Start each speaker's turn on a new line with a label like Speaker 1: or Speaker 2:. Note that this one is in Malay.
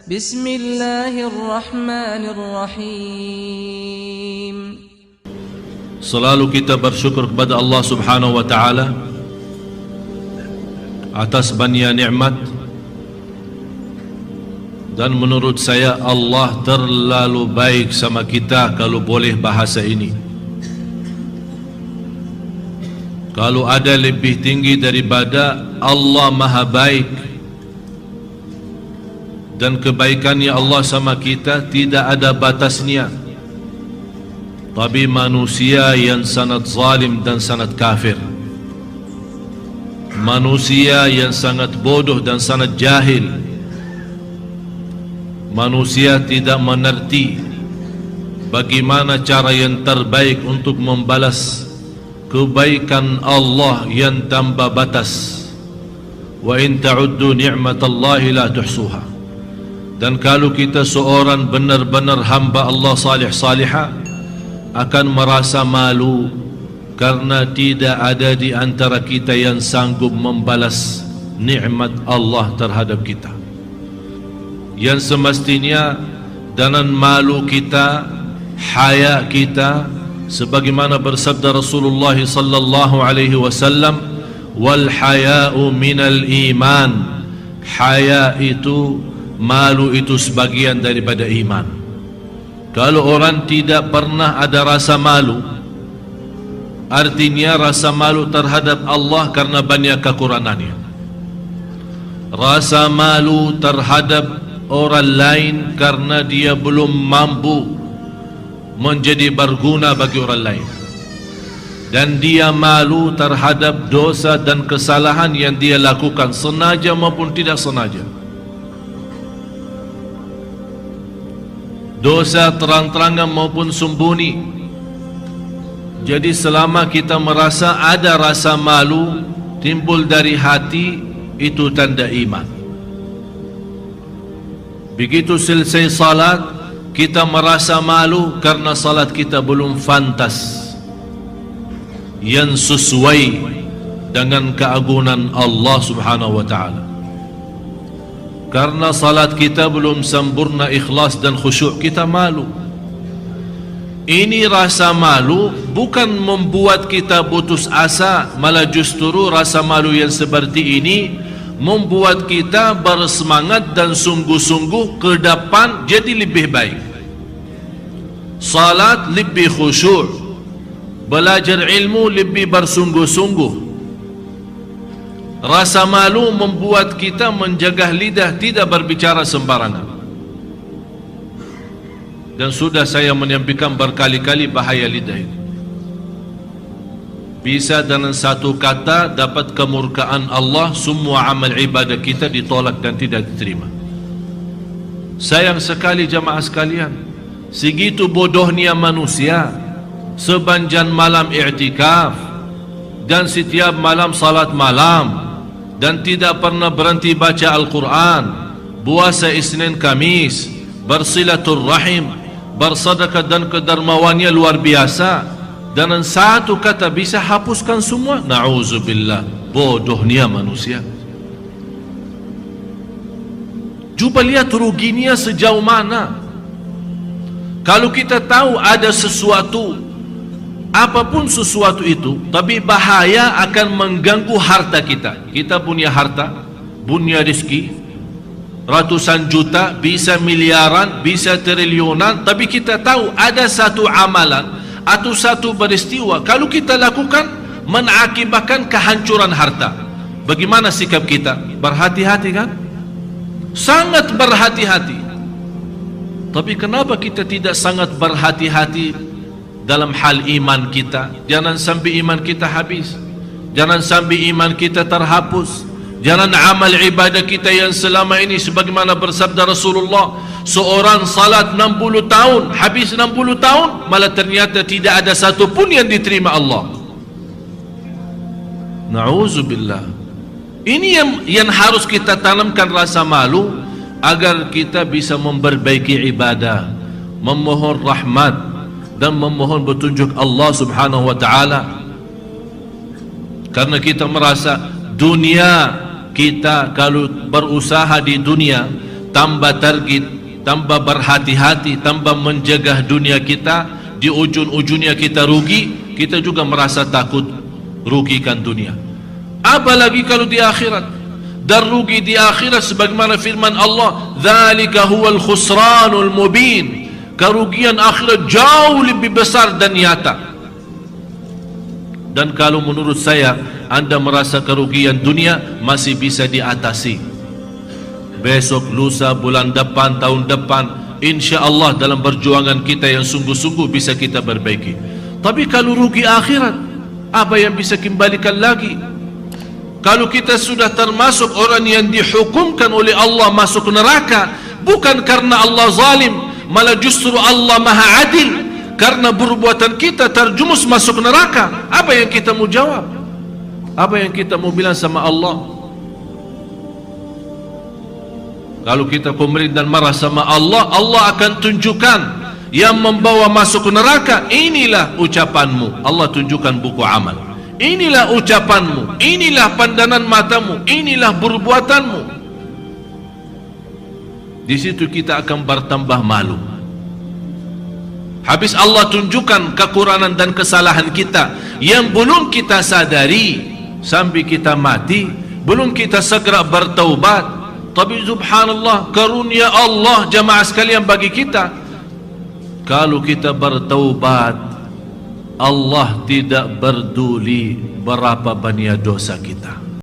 Speaker 1: Bismillahirrahmanirrahim.
Speaker 2: Selalu kita bersyukur kepada Allah Subhanahu wa Ta'ala atas banyak nikmat, dan menurut saya Allah terlalu baik sama kita kalau boleh bahasa ini. Kalau ada lebih tinggi daripada Allah Maha Baik, dan kebaikannya Allah sama kita tidak ada batasnya. Tapi manusia yang sangat zalim dan sangat kafir, manusia yang sangat bodoh dan sangat jahil, manusia tidak mengerti bagaimana cara yang terbaik untuk membalas kebaikan Allah yang tanpa batas. Wa in ta'uddu ni'matallahi la tuhsuha. Dan kalau kita seorang benar-benar hamba Allah salih-salihah, akan merasa malu karena tidak ada di antara kita yang sanggup membalas nikmat Allah terhadap kita. Yang semestinya dengan malu kita, haya kita, sebagaimana bersabda Rasulullah sallallahu alaihi wasallam, wal haya'u minal iman. Haya itu, malu itu sebagian daripada iman. Kalau orang tidak pernah ada rasa malu, artinya rasa malu terhadap Allah karena banyak kekurangannya. Rasa malu terhadap orang lain karena dia belum mampu menjadi berguna bagi orang lain. Dan dia malu terhadap dosa dan kesalahan yang dia lakukan, sengaja maupun tidak sengaja. Dosa terang-terangan maupun sembunyi. Jadi selama kita merasa ada rasa malu timbul dari hati, itu tanda iman. Begitu selesai salat, kita merasa malu karena salat kita belum fantas, yang sesuai dengan keagungan Allah Subhanahu wa Ta'ala. Karena salat kita belum sempurna ikhlas dan khusyuk, kita malu. Ini rasa malu bukan membuat kita putus asa, malah justru rasa malu yang seperti ini membuat kita bersemangat dan sungguh-sungguh ke depan jadi lebih baik. Salat lebih khusyuk, belajar ilmu lebih bersungguh-sungguh. Rasa malu membuat kita menjaga lidah, tidak berbicara sembarangan. Dan sudah saya menyampaikan berkali-kali bahaya lidah itu. Bisa dengan satu kata dapat kemurkaan Allah, semua amal ibadah kita ditolak dan tidak diterima. Sayang sekali jamaah sekalian, segitu bodohnya manusia. Sepanjang malam i'tikaf dan setiap malam salat malam, dan tidak pernah berhenti baca Al-Quran, puasa Isnin Kamis, bersilaturrahim, bersedekah, dan kedermawannya luar biasa. Dan satu kata bisa hapuskan semua. Na'udzubillah, bodohnya manusia. Cuba lihat ruginya sejauh mana. Kalau kita tahu ada sesuatu, apapun sesuatu itu, tapi bahaya akan mengganggu harta kita. Kita punya harta, punya rezeki, ratusan juta, bisa miliaran, bisa triliunan, tapi kita tahu ada satu amalan atau satu peristiwa kalau kita lakukan mengakibatkan kehancuran harta. Bagaimana sikap kita? Berhati-hati kan? Sangat berhati-hati. Tapi kenapa kita tidak sangat berhati-hati dalam hal iman kita? Jangan sampai iman kita habis, jangan sampai iman kita terhapus, jangan amal ibadah kita yang selama ini sebagaimana bersabda Rasulullah, seorang salat 60 tahun, habis 60 tahun, malah ternyata tidak ada satu pun yang diterima Allah. Na'udzubillah. Ini yang harus kita tanamkan, rasa malu, agar kita bisa memperbaiki ibadah, memohon rahmat dan memohon petunjuk Allah Subhanahu wa Ta'ala. Karena kita merasa dunia kita, kalau berusaha di dunia tambah target, tambah berhati-hati, tambah menjaga dunia kita, di ujung-ujungnya kita rugi, kita juga merasa takut rugikan dunia. Apalagi kalau di akhirat. Dan rugi di akhirat sebagaimana firman Allah, dzalika huwal khusranul mubin. Kerugian akhirat jauh lebih besar dan nyata. Dan kalau menurut saya anda merasa kerugian dunia masih bisa diatasi. Besok, lusa, bulan depan, tahun depan, insya-Allah dalam perjuangan kita yang sungguh-sungguh bisa kita perbaiki. Tapi kalau rugi akhirat, apa yang bisa kembalikan lagi? Kalau kita sudah termasuk orang yang dihukumkan oleh Allah masuk neraka, bukan karena Allah zalim, malah justru Allah maha adil, karena perbuatan kita terjumus masuk neraka. Apa yang kita mau jawab? Apa yang kita mau bilang sama Allah? Kalau kita komplain dan marah sama Allah, Allah akan tunjukkan yang membawa masuk neraka. Inilah ucapanmu. Allah tunjukkan buku amal. Inilah ucapanmu, inilah pandangan matamu, inilah perbuatanmu. Di situ kita akan bertambah malu. Habis Allah tunjukkan kekurangan dan kesalahan kita yang belum kita sadari sampai kita mati, belum kita segera bertaubat. Tapi subhanallah, karunia Allah jamaah sekalian bagi kita, kalau kita bertaubat, Allah tidak peduli berapa banyak dosa kita.